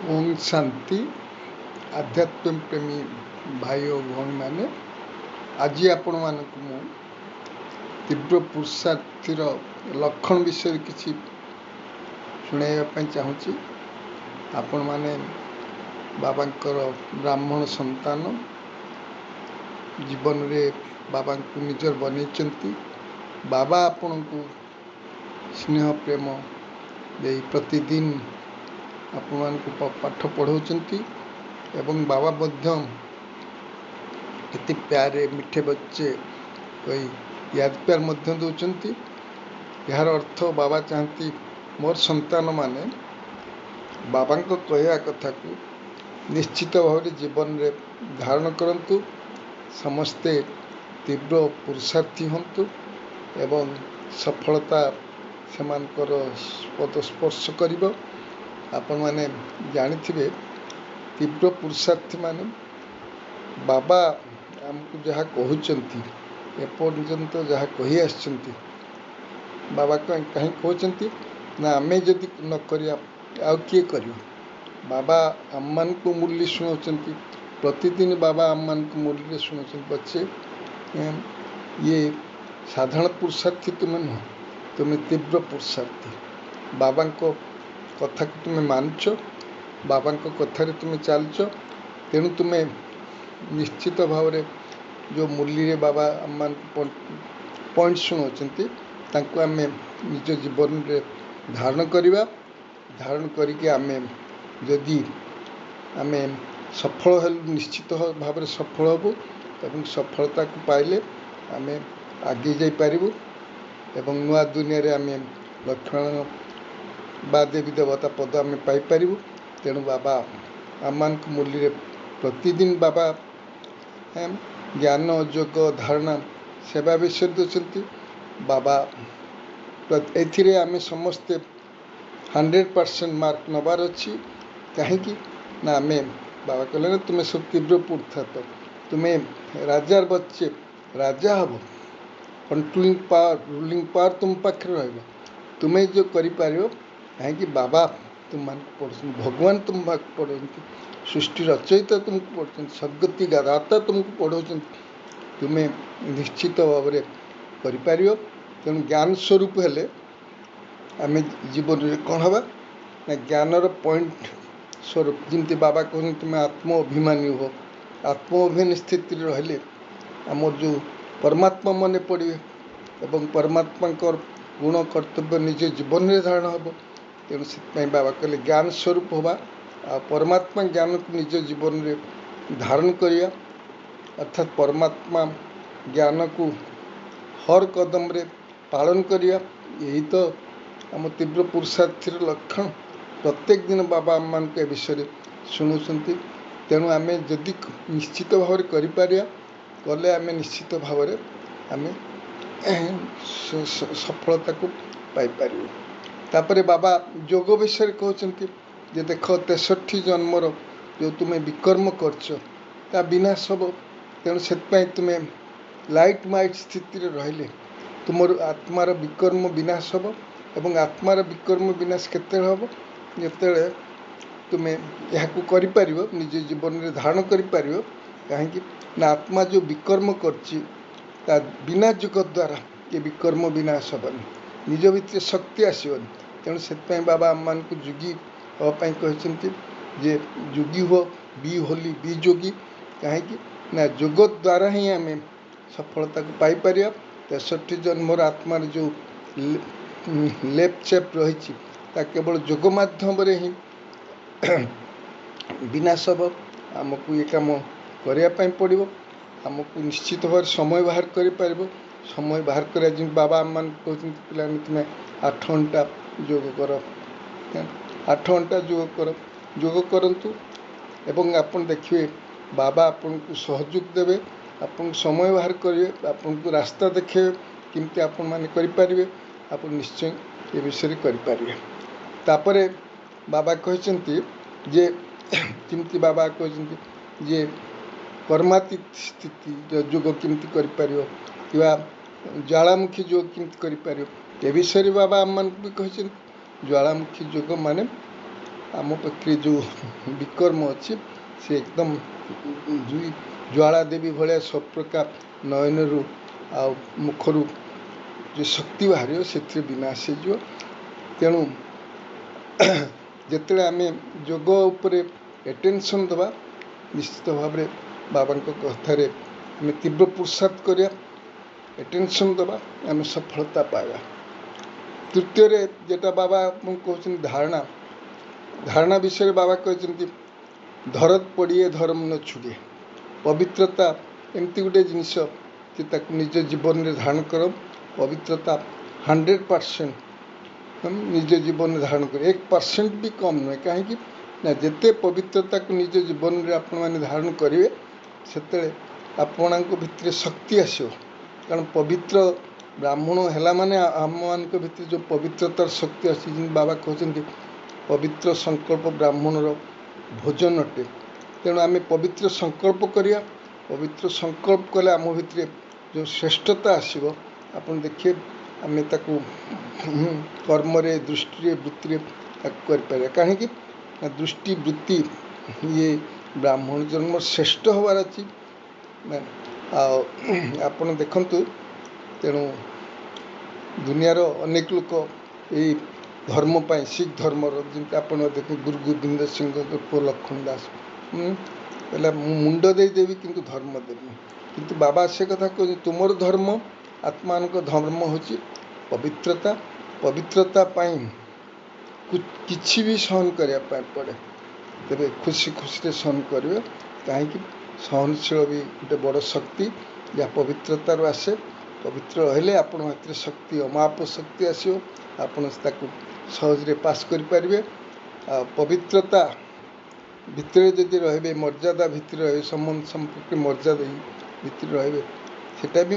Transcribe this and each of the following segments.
ओम शांति आध्यात्म प्रेमी भाई और भौणी मैंने आज आपण मानक मु तीव्र पुरुषार्थीर लक्षण विषय किसी शुणाइवाई चाहूँगी। आपण माने बाबांकर ब्राह्मण संतान जीवन रे बाबा को निजर बनई बाबा आपण को स्नेह प्रेम दे प्रतिदिन आपण को पाठ पढ़ाउछंती एवं बाबा मध्य केते प्यारे मिठे बच्चे कोई याद प्यार मध्य दौरान। यार अर्थ बाबा चाहती मोर संतान माने बाबा को कहया कथा को निश्चित भाव जीवन रे धारण करंतु, समस्ते तीव्र पुरुषार्थी हंतु एवं सफलता सेमानकर पद स्पर्श करिबो। आपण माने जानिथिबे तीव्र पुरुषार्थी माने बाबा आमको जहाँ कहउचंती एपर्यंत जहाँ कही आछंती बाबा कहीं कहउचंती ना आमे जदि न करिया आउ किए करियो। बाबा आम्मान को मूल्य शुणाउचंती प्रतिदिन बाबा आम्मान को मूल्य शुणाउचंती बच्चे ये साधारण पुरुषार्थी तुम्हें नुह, तुम्हें तीव्र पुरुषार्थी। बाबा को कथा को तुम्हें मानच, बाबा को कथारे तुम्हें चलच, तेणु तुम्हें निश्चित भाव रे जो मूल्य बाबा आम पॉइंट शुणाउचंती तांको आमे निज जीवन रे धारण करिबा। धारण करके आमे जदि आमे सफल हेलु निश्चित भाव सफल हबु एवं सफलता को पाइले आमे आगे जाई पारिबु एवं नुआ दुनिया रे आमे लक्षण बा देवी देवता पद आमे पाई पारिबु। तेणु बाबा आमान को मूल्य प्रतिदिन बाबा ज्ञान योग धारणा सेवा विषय देउछंती। बाबा एथिरे आमे समस्ते 100% मार्क नबार अच्छी कहीं ना आमे बाबा कहले तुम्हें सब तीव्र पुरुषार्थ, तुम्हें राजार बच्चे राजा हब, कंट्रोलिंग पावर रूलिंग पावर तुम पाखे रह, तुम्हें जो करिपारियो कहीं बाबा तुम मान पढ़, भगवान तुम पढ़, सृष्टि रचयिता तुमको पढ़, सद्गति दाता तुमको पढ़ाऊँ, तुम्हें निश्चित भाव में करिपारियो। तेणु ज्ञान स्वरूप हेले आमे जीवन में कौन हवा ना ज्ञानर पॉइंट स्वरूप जमती बाबा कहते तुम्हें आत्म अभिमानी हो, आत्म अभिमान स्थिति रहिले आमर जो परमात्मा मन पड़े एवं परमात्मा गुण कर्तव्य निज जीवन में धारण हम। तेणु से बाबा कहले ज्ञान स्वरूप होगा आ परमात्मा ज्ञान को निज जीवन में धारण करिया, अर्थात परमात्मा ज्ञान को हर कदम रे पालन करिया। यही तो आम तीव्र पुरुषार्थी लक्षण। प्रत्येक दिन बाबा आम मान के विषय शुणुंट। तेणु आमे जदि निश्चित भाव में करिपारिया गले आमे निश्चित भाव में आमे सफलता को पाइपर। तापरे बाबा योग विषय कहते जे देख 63 जन्मर जो तुम्हें विकर्म करछ ता विनाश हम। तेणु से तुम्हें लाइट माइट स्थिति रहिले तुमर आत्मार विकर्म विनाश हम एवं आत्मार विकर्म विनाश केते हम जिते तुम्हें यह कर निज जीवन में धारण कर कहीं ना आत्मा जो विकर्म कर बिना युग द्वारा ये विकर्म विनाश हेनी, निज भितर शक्ति आसबनी। तेणु से बाबा आम मान को जोगी हाँपाई कहते जे जोगी हो बी होली बी जोगी कहीं ना योग द्वारा ही आम सफलता को पाइपर। 63 जन्मर आत्मार जो लेप चेप रही केवल योग माध्यम ही विनाश हम। आमको ये कम करने पड़ो, आमको निश्चित भाव समय बाहर कर समय बाहर कर बाबा आम मान कहते पिला तुम्हें 8 घंटा योग कर, 8 घंटा योग करंतु एवं आपन देखिए बाबा आपन को सहयोग देवे, आपन समय बाहर करेंगे, आपन को रास्ता देखे किमती आपन माने करें, आप निश्चय ये विषय करें। तापरे बाबा कहते जे किमती बाबा कहते जे कर्मातीत स्थिति योग किमती कर ज्वालामुखी योग किमती कर विषय बाबा आम मान भी कहते ज्वालामुखी योग माने आम पाखे जो विकर्म अच्छी से एकदम ज्वाला देवी भाया सब प्रकार नयन आ मुखर जो शक्ति बाहर से विनाश हो तेणु जिते आम योग उपर एटेंशन दबा निश्चित भाव बाबा कथार आम तीव्र पुरुषार्थ करिया एटेंशन दबा आम सफलता पाइबा। तृतीय जेटा बाबा कहते धारणा धारणा विषय बाबा कहते धरत पड़िए धर्म न छुड़े पवित्रता एमती गोटे जिनस निज जीवन में धारण कर पवित्रता 100% निज जीवन में धारण कर 1% भी कम नुहे कहीं ना जिते पवित्रता को निज जीवन में आपण मैंने धारण करेंगे से आपण भितर शक्ति आसो कारण पवित्र ब्राह्मण है माने आम मान भितर जो पवित्रतार शक्ति आसी बाबा कहते पवित्र संकल्प ब्राह्मणर भोजन अटे तेणु आम पवित्र संकल्प करिया पवित्र संकल्प कले आम भितर जो श्रेष्ठता आसो आपन देखिए आम ताकू कर्म दृष्टि वृत्ति कर कहीं दृष्टि वृत्ति ये ब्राह्मण जन्म श्रेष्ठ हबार अच्छी आपन देखु तेणु दुनियार अनेक लोक यही धर्म पाई सिख धर्मर जमी आप देख गुरु गोविंद सिंह पुओ लक्ष्मण दास कहला मुंड देदेवी किंतु धर्म देवी किंतु बाबा से कथा कह तुमर धर्म आत्मा धर्म हूँ पवित्रता पवित्रता पाई किसी भी सहन करने पड़े तेरे खुशी खुशी सहन करेंगे कहीं सहनशील भी गोटे बड़ शक्ति जहाँ पवित्रतार आसे पवित्र रहिले आपण हाथ शक्ति अमाप शक्ति आसो आपण सहजरे पास करें पवित्रता भितर जदि रे मर्यादा भितर रहे संबंध संपर्क मर्यादा भितर रे सेटा भी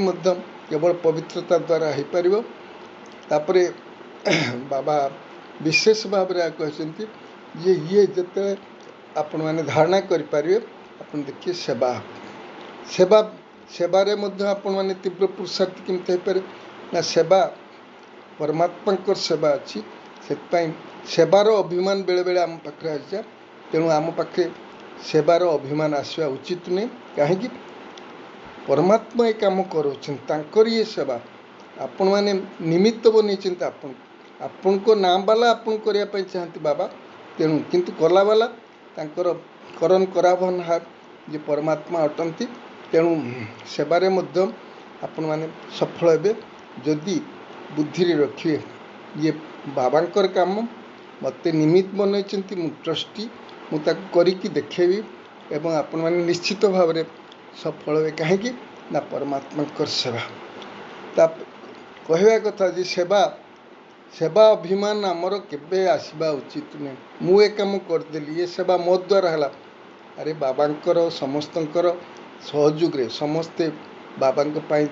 केवल पवित्रता द्वारा हो पार तापरे बाबा विशेष भाव कहते ये जिते आपण मैंने धारणा करें अपन देखिए सेवा सेवा सेवारे आपण मैंने तीव्र पुरुषार्थ केमती हो पारे ना सेवा परमात्मा सेवा अच्छी से सेवार अभिमान बेले बेले आम पाखे आसा तेणु आम पाखे सेवार अभिमान आसवा उचित नहीं कहीं परमात्मा ये कम कर ये सेवा आपण मैंने निमित्त बनी आपण को नाम बाला आपण करने चाहती बाबा तेणु किंतु कला बाला तांकर करन कराभन हार जे परमात्मा अटंती तेणु सेवारे आपण मैंने सफल हे जदि बुद्धि रखिए ये बाबांकर काम मत निमित्त बनई मु ट्रस्टी मुझे करी देखेबी एवं आपण मैंने निश्चित भाव में सफल हे कहीं ना परमात्मा सेवा कहवा कथा जे सेवा सेवा अभिमान आमर केबे आसवा उचित नहीं मु ए काम करदेली ये सेवा मो द्वारा है अरे बाबांकर समस्तंकर सहयोग रे समस्ते बाबा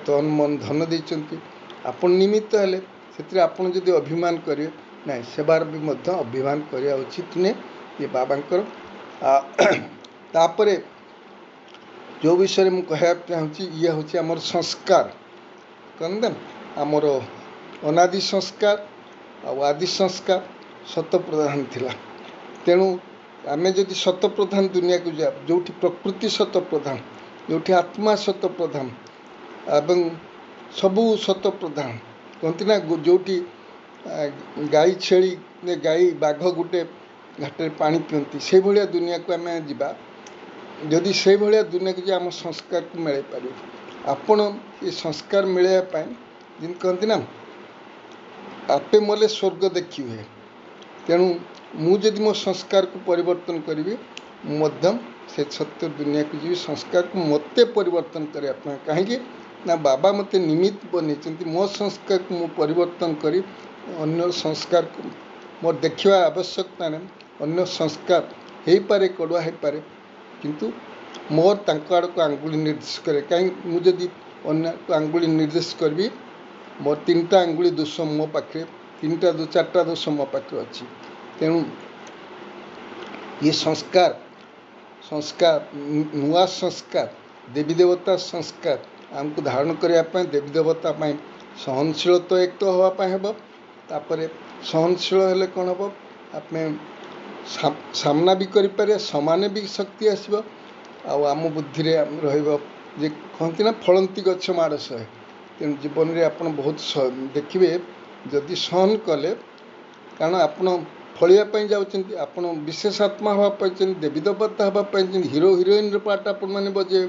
तन मन धन देते आपण निमित्त हेले से आपण जदि अभिमान करेंगे ना सेवार भी अभिमान करवा उचित नहीं ये बाबांकर तापरे जो विषय मुझे कहना चाहूँगी ये हूँ आमर संस्कार कहते आमर अनादि संस्कार आदि संस्कार सत प्रधान थिला तेणु आम जदि सत प्रधान दुनिया को जा जो प्रकृति सत प्रधान जो आत्मा सत प्रधान एवं सबू सत प्रधान कहती ना जो गाई छेली गाई बाघ गोटे घाटे पानी पिंती से भाया दुनिया को आम जा जदि से भाया दुनिया को आम संस्कार को मिल पार आपण ये संस्कार मिलवाई जिन कहती ना आपे मले स्वर्ग देखी हुए तेणु मुझे मो संस्कार को परिवर्तन करी से सत्य दुनिया को जी संस्कार को मत परिवर्तन करने कहीं ना बाबा मत निमित्त बनी मो संस्कार को मु परिवर्तन करी अन्य संस्कार को मोर देखा आवश्यकता नहीं अन्य संस्कार हो पारे कड़ुआ हो पारे किंतु मोर तांको आड़ को आंगुली निर्देश करे कहीं मुझे अन्य को आंगुली निर्देश करी मोर 3टा आंगुली दोष मो पाखे 4टा दोष मो पाखे अच्छी तेणु ये संस्कार संस्कार नुआ संस्कार देवी देवता संस्कार आमको धारण करने देवी देवता सहनशील तो एक तो हाँपाई हम तापर सहनशील हेले कौन हम आप सामना भी करें समान भी शक्ति आसब आम बुद्धि रे कहती ना फलंती गछ माड़ सहे तेणु जीवन में आप बहुत देखिए जदि सहन कले कारण आपण फलियापाई जाऊँच आपण विशेष आत्मा हाँपाई देवी देवता हाँपाई हिरो हिरोइन पार्ट आपण मैंने बजे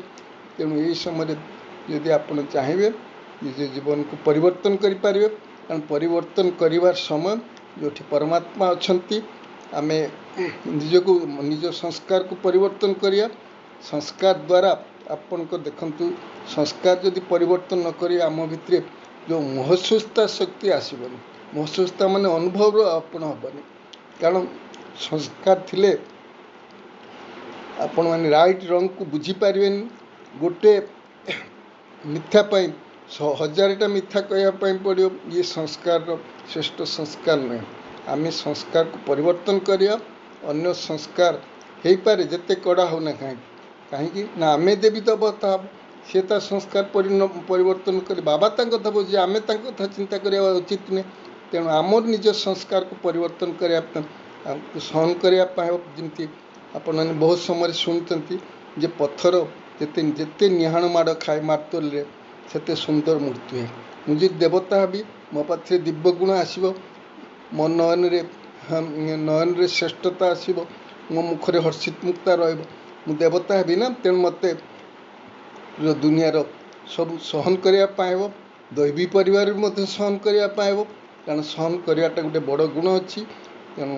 तेणु यही समय जदि आप चाहिए निज जीवन को परिवर्तन करें कारण परिवर्तन कर समय जो परमात्मा अच्छा आम निजको निज संस्कार को परिवर्तन करिया संस्कार द्वारा आपण को देखंतु संस्कार जदि परिवर्तन न करी आम भितर जो महसूसता शक्ति आसबनी महसूसता माने अनुभव आपण हेनी कारण संस्कार थिले आपण मैंने राइट रंग को बुझीपारे गोटे मिथ्यापाई 1000टा मिथ्या कहवाई पड़ो ये संस्कार श्रेष्ठ संस्कार नुहे आम संस्कार को परिवर्तन करिया अन्य संस्कार हो पारे जिते कड़ा होना कहीं ना आम देवी देवता सी संस्कार परिवर्तन कर बाबा कथा बुझे आम कथा चिंता करवा उचित नुहे तेणु आमर निज संस्कार को परिवर्तन करने सहन करने आपण मैंने बहुत समय शुणुंट जे पत्थर जिते जिते निहाण माड़ खाए मार्तोल से सुंदर मूर्ति है मुझे देवता भी मो पाखे दिव्य गुण आसब मो नयन रे श्रेष्ठता आसब मो मुखरे हर्षित मुक्ता रु देवता भी ना तेणु मत दुनियार सब सहन करने दैवी परिवार भी सहन करने कारण सहन करवाटा गोटे बड़ गुण अच्छी तेणु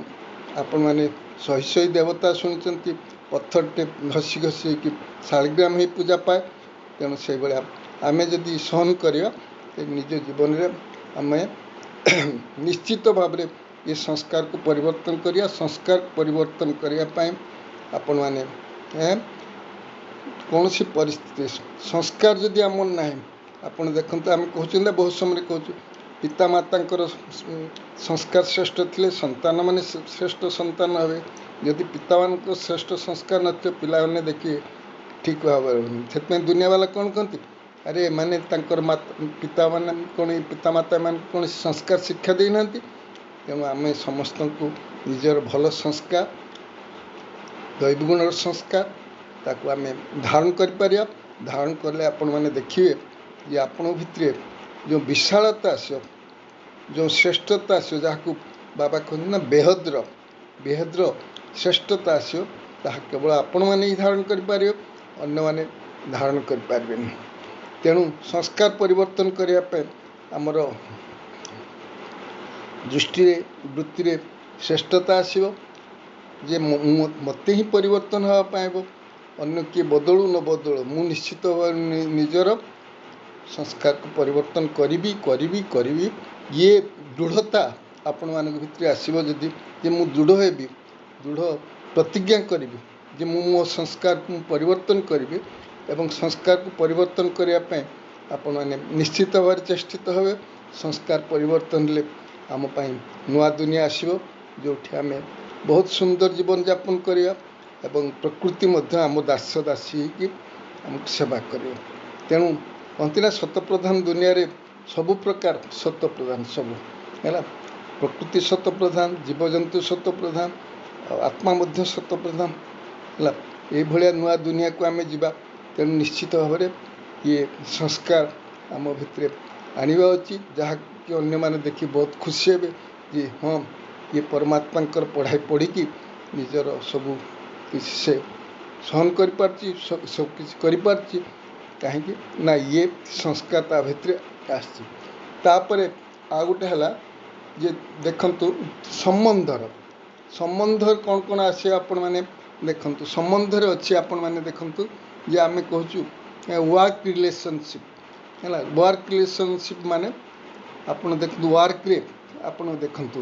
आपण मैंने सही सही देवता शुणी पत्थर टे घसी घसी कि शालिग्राम ही पूजा पाए तेणु से भाया आम जदि सहन करवा निज जीवन में आम निश्चित भाव ये संस्कार को परिवर्तन करिया संस्कार परिवर्तन करने आपण मैंने कौन सी परिस्थिति संस्कार जदि आम ना आप देखते आम कहते बहुत समय कहूँ पिता माता संस्कार श्रेष्ठ थे संतान माने श्रेष्ठ संतान हे जदि पिता मान श्रेष्ठ संस्कार न पाने देखिए ठीक भाव से दुनिया वाला कौन कहती अरे माने पिता मान कौन पिता माता मान कौन संस्कार शिक्षा देना तेणु आम समस्त को निजर भल संस्कार दैव गुण संस्कार ताकू आम धारण कर धारण कले आपण मैंने देखिए जे आपण भितर जो विशालता आस जो श्रेष्ठता आस जहाँ बाबा कहते ना बेहद्र श्रेष्ठता आस केवल आपण मैंने ही धारण करें अन्य माने धारण करें तेणु संस्कार परिवर्तन करने आमर दृष्टि वृत्ति रे श्रेष्ठता आसब जे मत ही परिवर्तन हाँ पाइब अन्य किए बदलू न बदलू मु निश्चित निजर संस्कार को परिवर्तन करी ये दृढ़ता आपण मान भितर आसब जदि जे मु दृढ़ हेबी दृढ़ प्रतिज्ञा करी जे मो संस्कार को परिवर्तन करी एवं संस्कार को परिवर्तन करने आपण मैंने निश्चित भाव चेष्टित हे संस्कार परिवर्तन ले आम नुआ दुनिया आसब जो आम बहुत सुंदर जीवन यापन करिया एवं प्रकृति मध्य आम दास दासी कि आमको सेवा कर तेणु कहती ना सतप्रधान दुनिया रे सबु प्रकार सतप्रधान सबू है प्रकृति सतप्रधान जीवजंतु सतप्रधान आत्मा मध्य सतप्रधान है ये नुआ दुनिया को आम जा तेणु निश्चित भाव में ये संस्कार आम भितर आनिबा उचित जहाँ कि अन्य माने देखी बहुत खुशी हे जे हाँ ये परमात्मा पढ़ाई पढ़ी निजर सबू किसी से सहन कर सब किसी कर कहीं ना ये संस्कार ता भितर आसपर आ गोटे है जे देखंतु संबंधर कौन कौन आसे आपण मैंने देखंतु संबंधर अच्छे आपण मैंने देखंतु जे आम कहूँ वर्क रिलेशनशिप है वर्क रिलेशनशिप माने आपण देखु वर्क रे आपण देखंतु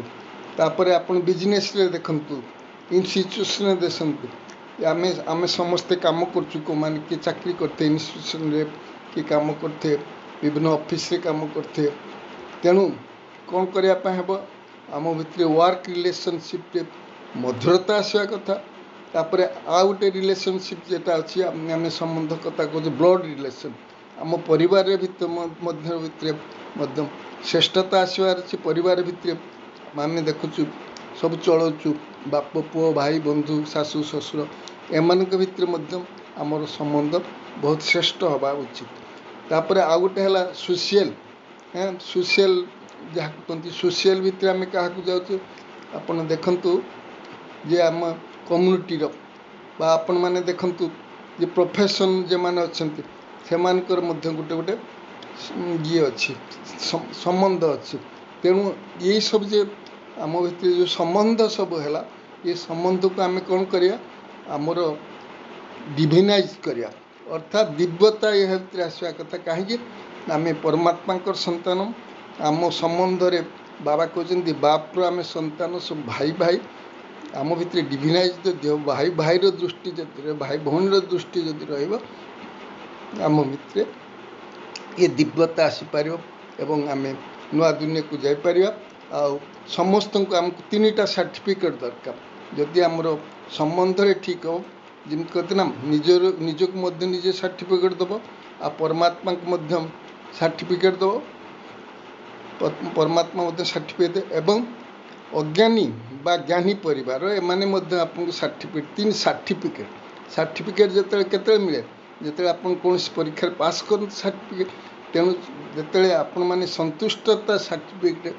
तापर आपण बिजनेस रे देखंतु इंस्टीट्यूशन देखंतु आम आम समस्ते काम करचु को मान कि चाकरी करते इंस्टीट्यूशन रे कि काम करते विभिन्न ऑफिस रे काम करते तेणु कौन करने हेब आम भितर वर्क रिलेशनशिप रे मधुरता आसवा कथा तापर आ गोटे रिलेशनशिप जेटा अच्छी आम संबंध कथा कहूँ ब्लड रिलेशन आम परिवार भितर श्रेष्ठता आसवार अच्छी परिवार भितर आम देखुचु सब चलुचु बाप पुओ भाई बंधु शाशु शशुर एମାନଙ୍କ ଭିତରେ ମଧ୍ୟ ଆମର ସମ୍ବନ୍ଧ ବହୁତ ଶ୍ରେଷ୍ଠ ହେବା ଉଚିତ। ତାପରେ ଆଉ ଗୋଟେ ହେଲା ସୋସିଆଲ୍ ସୋସିଆଲ୍ ଯାହାକୁ କୁହନ୍ତି ସୋସିଆଲ୍ ଭିତରେ ଆମେ କାହାକୁ ଯାଉଛୁ ଆପଣ ଦେଖନ୍ତୁ ଯେ ଆମ କମ୍ୟୁନିଟିର ବା ଆପଣମାନେ ଦେଖନ୍ତୁ ଯେ ପ୍ରଫେସନ୍ ଯେଉଁମାନେ ଅଛନ୍ତି ସେମାନଙ୍କର ମଧ୍ୟ ଗୋଟେ ଗୋଟେ ଇଏ ଅଛି ସମ୍ବନ୍ଧ ଅଛି। ତେଣୁ ଏଇସବୁ ଯେ ଆମ ଭିତରେ ଯେଉଁ ସମ୍ବନ୍ଧ ସବୁ ହେଲା ଏ ସମ୍ବନ୍ଧକୁ ଆମେ କ'ଣ କରିବା ଆମର ଡିଭିନାଇଜ୍ କରିବା ଅର୍ଥାତ୍ ଦିବ୍ୟତା ଏ ଭିତରେ ଆସିବା କଥା। କାହିଁକି ଆମେ ପରମାତ୍ମାଙ୍କର ସନ୍ତାନ ଆମ ସମ୍ବନ୍ଧରେ ବାବା କହୁଛନ୍ତି ବାପର ଆମେ ସନ୍ତାନ ସବୁ ଭାଇ ଭାଇ ଆମ ଭିତରେ ଡିଭିନାଇଜ୍ ଯଦି ହେବ ଭାଇ ଭାଇର ଦୃଷ୍ଟି ଯଦି ରହିବ ଭାଇ ଭଉଣୀର ଦୃଷ୍ଟି ଯଦି ରହିବ ଆମ ଭିତରେ ଏ ଦିବ୍ୟତା ଆସିପାରିବ ଏବଂ ଆମେ ନୂଆ ଦୁନିଆକୁ ଯାଇପାରିବା। ଆଉ ସମସ୍ତଙ୍କୁ ଆମକୁ 3ଟା ସାର୍ଟିଫିକେଟ୍ ଦରକାର ଯଦି ଆମର ସମ୍ବନ୍ଧରେ ଠିକ୍ ହେବ। ଯେମିତି କହନ୍ତି ନା ନିଜକୁ ମଧ୍ୟ ନିଜେ ସାର୍ଟିଫିକେଟ୍ ଦେବ ଆଉ ପରମାତ୍ମାଙ୍କୁ ମଧ୍ୟ ସାର୍ଟିଫିକେଟ୍ ଦେବ ପରମାତ୍ମା ମଧ୍ୟ ସାର୍ଟିଫିକେଟ୍ ଏବଂ ଅଜ୍ଞାନୀ ବା ଜ୍ଞାନୀ ପରିବାର ଏମାନେ ମଧ୍ୟ ଆପଣଙ୍କୁ ସାର୍ଟିଫିକେଟ୍ ଯେତେବେଳେ କେତେବେଳେ ମିଳେ ଯେତେବେଳେ ଆପଣ କୌଣସି ପରୀକ୍ଷାରେ ପାସ୍ କରନ୍ତି ସାର୍ଟିଫିକେଟ୍। ତେଣୁ ଯେତେବେଳେ ଆପଣମାନେ ସନ୍ତୁଷ୍ଟତା ସାର୍ଟିଫିକେଟ୍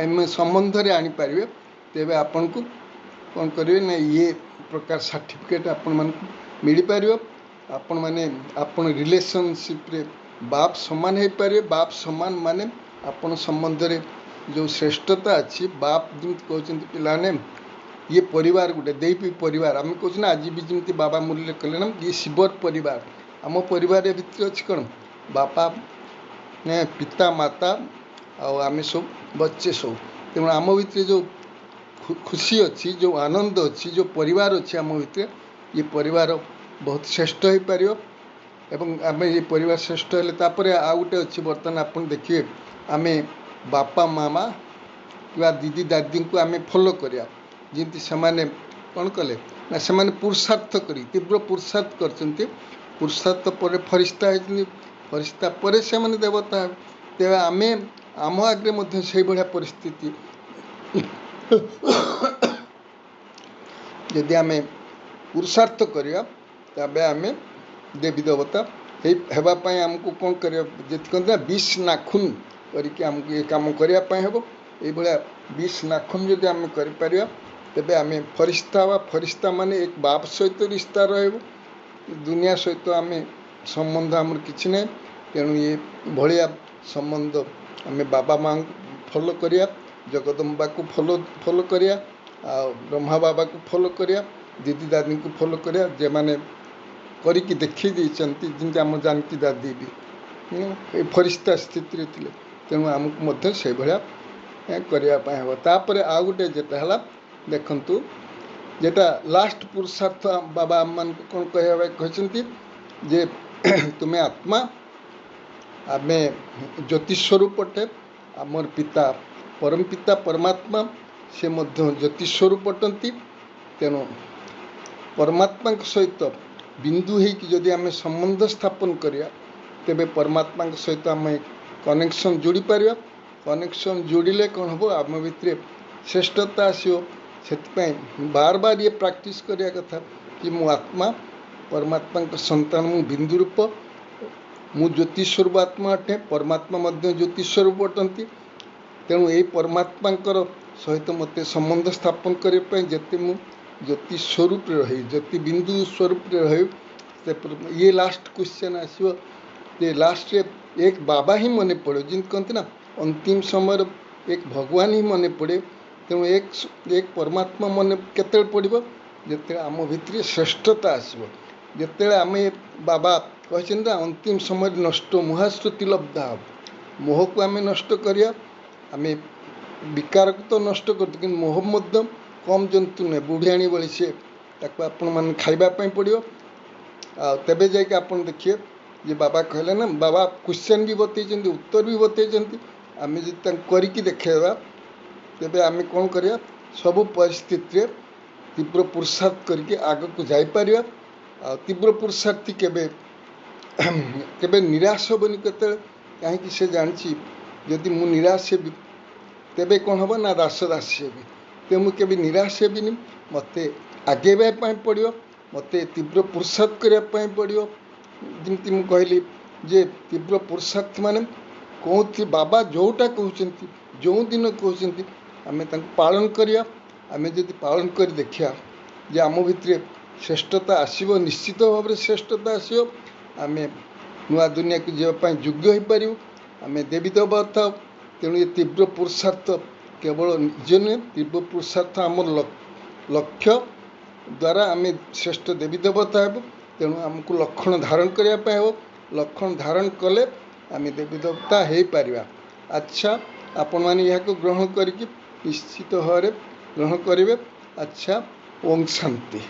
ଆମେ ସମ୍ବନ୍ଧରେ ଆଣିପାରିବେ ତେବେ ଆପଣଙ୍କୁ କ'ଣ କରିବେ ନା ଇଏ ପ୍ରକାର ସାର୍ଟିଫିକେଟ୍ ଆପଣମାନଙ୍କୁ ମିଳିପାରିବ। ଆପଣମାନେ ଆପଣ ରିଲେସନସିପ୍ରେ ବାପ ସମାନ ହେଇପାରିବେ। ବାପ ସମାନ ମାନେ ଆପଣ ସମ୍ବନ୍ଧରେ ଯେଉଁ ଶ୍ରେଷ୍ଠତା ଅଛି ବାପ ଯେମିତି କହୁଛନ୍ତି ପିଲାମାନେ ଇଏ ପରିବାର ଗୋଟେ ଦେଇପି ପରିବାର ଆମେ କହୁଛୁ ନା ଆଜି ବି ଯେମିତି ବାବା ମୁରଲୀରେ କହିଲେ ନା ଇଏ ଶିବର ପରିବାର। ଆମ ପରିବାର ଭିତରେ ଅଛି କ'ଣ ବାପା ପିତା ମାତା ଆଉ ଆମେ ସବୁ ବଚ୍ଚେ ସବୁ। ତେଣୁ ଆମ ଭିତରେ ଯେଉଁ ଖୁସି ଅଛି ଯେଉଁ ଆନନ୍ଦ ଅଛି ଯେଉଁ ପରିବାର ଅଛି ଆମ ଭିତରେ ଏ ପରିବାର ବହୁତ ଶ୍ରେଷ୍ଠ ହେଇପାରିବ ଏବଂ ଆମେ ଏ ପରିବାର ଶ୍ରେଷ୍ଠ ହେଲେ ତାପରେ ଆଉ ଗୋଟେ ଅଛି ବର୍ତ୍ତମାନ ଆପଣ ଦେଖିବେ ଆମେ ବାପା ମାମା କିମ୍ବା ଦିଦି ଦାଦିଙ୍କୁ ଆମେ ଫଲୋ କରିବା ଯେମିତି ସେମାନେ କ'ଣ କଲେ ନା ସେମାନେ ପୁରୁଷାର୍ଥ କରି ତୀବ୍ର ପୁରୁଷାର୍ଥ କରିଛନ୍ତି। ପୁରୁଷାର୍ଥ ପରେ ଫରିସ୍ତା ହେଇଛନ୍ତି ଫରିସ୍ତା ପରେ ସେମାନେ ଦେବତା ହେବେ। ତେବେ ଆମେ ଆମ ଆଗରେ ମଧ୍ୟ ସେଇଭଳିଆ ପରିସ୍ଥିତି ଯଦି ଆମେ ପୁରୁଷାର୍ଥ କରିବା ତେବେ ଆମେ ଦେବୀ ଦେବତା ହେବା ପାଇଁ ଆମକୁ କ'ଣ କରିବା ଯେମିତି କହନ୍ତି ନା 20 ନାଖୁନ କରିକି ଆମକୁ ଏ କାମ କରିବା ପାଇଁ ହେବ। ଏଇଭଳିଆ 20 ନାଖୁନ ଯଦି ଆମେ କରିପାରିବା ତେବେ ଆମେ ଫରିସ୍ତା ହେବା। ଫରିସ୍ତା ମାନେ ଏକ ବାପ ସହିତ ରିସ୍ତା ରହିବ ଦୁନିଆ ସହିତ ଆମେ ସମ୍ବନ୍ଧ ଆମର କିଛି ନାହିଁ। ତେଣୁ ଏ ଭଳିଆ ସମ୍ବନ୍ଧ ଆମେ ବାବା ମାଆଙ୍କୁ ଫଲୋ କରିବା ଜଗଦମ୍ବାକୁ ଫଲୋ କରିବା ଆଉ ବ୍ରହ୍ମା ବାବାକୁ ଫଲୋ କରିବା ଦିଦି ଦାଦିଙ୍କୁ ଫଲୋ କରିବା ଯେଉଁମାନେ କରିକି ଦେଖେଇ ଦେଇଛନ୍ତି ଯେମିତି ଆମ ଜାନକୀ ଦାଦି ବି ଏ ଫରିସ୍ତା ସ୍ଥିତିରେ ଥିଲେ। ତେଣୁ ଆମକୁ ମଧ୍ୟ ସେଇଭଳିଆ କରିବା ପାଇଁ ହେବ। ତାପରେ ଆଉ ଗୋଟେ ଯେଟା ହେଲା ଦେଖନ୍ତୁ ଯେଟା ଲାଷ୍ଟ ପୁରୁଷାର୍ଥ ବାବା ଆମମାନଙ୍କୁ କ'ଣ କହିବା ପାଇଁ କହିଛନ୍ତି ଯେ ତୁମେ ଆତ୍ମା ଆମେ ଜ୍ୟୋତି ସ୍ୱରୂପ ଅଟେ ଆମର ପିତା ପରମ ପିତା ପରମାତ୍ମା ସେ ମଧ୍ୟ ଜ୍ୟୋତି ସ୍ୱରୂପ ଅଟନ୍ତି। ତେଣୁ ପରମାତ୍ମାଙ୍କ ସହିତ ବିନ୍ଦୁ ହେଇକି ଯଦି ଆମେ ସମ୍ବନ୍ଧ ସ୍ଥାପନ କରିବା ତେବେ ପରମାତ୍ମାଙ୍କ ସହିତ ଆମେ କନେକ୍ସନ୍ ଯୋଡ଼ିପାରିବା। କନେକ୍ସନ୍ ଯୋଡ଼ିଲେ କ'ଣ ହେବ ଆମ ଭିତରେ ଶ୍ରେଷ୍ଠତା ଆସିବ। ସେଥିପାଇଁ ବାର ବାର ଇଏ ପ୍ରାକ୍ଟିସ୍ କରିବା କଥା କି ମୁଁ ଆତ୍ମା ପରମାତ୍ମାଙ୍କ ସନ୍ତାନ ମୁଁ ବିନ୍ଦୁ ରୂପ ମୁଁ ଜ୍ୟୋତି ସ୍ୱରୂପ ଆତ୍ମା ଅଟେ ପରମାତ୍ମା ମଧ୍ୟ ଜ୍ୟୋତି ସ୍ୱରୂପ ଅଟନ୍ତି। ତେଣୁ ଏଇ ପରମାତ୍ମାଙ୍କର ସହିତ ମୋତେ ସମ୍ବନ୍ଧ ସ୍ଥାପନ କରିବା ପାଇଁ ଯେତେ ମୁଁ ଜ୍ୟୋତି ସ୍ୱରୂପରେ ରହିବି ଜ୍ୟୋତି ବିନ୍ଦୁ ସ୍ୱରୂପରେ ରହିବି ଇଏ ଲାଷ୍ଟ କ୍ୱେଶ୍ଚନ୍ ଆସିବ ଯେ ଲାଷ୍ଟରେ ଏକ ବାବା ହିଁ ମନେ ପଡ଼େ ଯେମିତି କହନ୍ତି ନା ଅନ୍ତିମ ସମୟରେ ଏକ ଭଗବାନ ହିଁ ମନେ ପଡ଼େ। ତେଣୁ ଏକ ପରମାତ୍ମା ମନେ କେତେବେଳେ ପଡ଼ିବ ଯେତେବେଳେ ଆମ ଭିତରେ ଶ୍ରେଷ୍ଠତା ଆସିବ। ଯେତେବେଳେ ଆମେ ବାବା କହିଛନ୍ତି ନା ଅନ୍ତିମ ସମୟରେ ନଷ୍ଟ ମୋହାଶ୍ରୁତି ଲବ୍ଧ ହେବ ମୋହକୁ ଆମେ ନଷ୍ଟ କରିବା। ଆମେ ବିକାରକୁ ତ ନଷ୍ଟ କରୁଛୁ କିନ୍ତୁ ମୋହ ମଧ୍ୟ କମ୍ ଜନ୍ତୁ ନୁହେଁ ବୁଢ଼ିଆଣୀ ଭଳି ସିଏ ତାକୁ ଆପଣମାନେ ଖାଇବା ପାଇଁ ପଡ଼ିବ। ଆଉ ତେବେ ଯାଇକି ଆପଣ ଦେଖିବେ ଯେ ବାବା କହିଲେ ନା ବାବା କ୍ୱେଶ୍ଚନ୍ ବି ବତେଇଛନ୍ତି ଉତ୍ତର ବି ବତେଇଛନ୍ତି। ଆମେ ଯଦି ତାଙ୍କୁ କରିକି ଦେଖେଇବା ତେବେ ଆମେ କ'ଣ କରିବା ସବୁ ପରିସ୍ଥିତିରେ ତୀବ୍ର ପୁରୁଷାର୍ଥ କରିକି ଆଗକୁ ଯାଇପାରିବା। ଆଉ ତୀବ୍ର ପୁରୁଷାର୍ଥୀ କେବେ ନିରାଶ ହେବନି କେତେବେଳେ କାହିଁକି ସେ ଜାଣିଛି ଯଦି ମୁଁ ନିରାଶ ହେବି ତେବେ କ'ଣ ହେବ ନା ଦାସ ଦାସୀ ହେବି। ତେଣୁ ମୁଁ କେବେ ନିରାଶ ହେବିନି। ମୋତେ ଆଗେଇବା ପାଇଁ ପଡ଼ିବ, ମୋତେ तीव्र पुरुषार्थ करने पड़ो। जमी मुझे कहली जे तीव्र पुरुषार्थ मान कौन बाबा जोटा कहते जो दिन कहते आम पालन करिया। आम जब पालन कर देखा जे आम भितर श्रेष्ठता आसो, निश्चित भाव में श्रेष्ठता आसो। आम नुआ दुनिया को जावाई योग्य हो पार। आम देवी देवता तेणु ये तीव्र पुरुषार्थ केवल निज नुहे, तीव्र पुरुषार्थ आम लक्ष्य द्वारा आम श्रेष्ठ देवी देवता हेबु। तेणु आमको लक्षण धारण करने हो, लक्षण धारण कले आम देवी देवता हो पार। अच्छा, आपण मैंने यहाँ ग्रहण करके निश्चित भाव ग्रहण करेंगे। अच्छा, ओम शांति।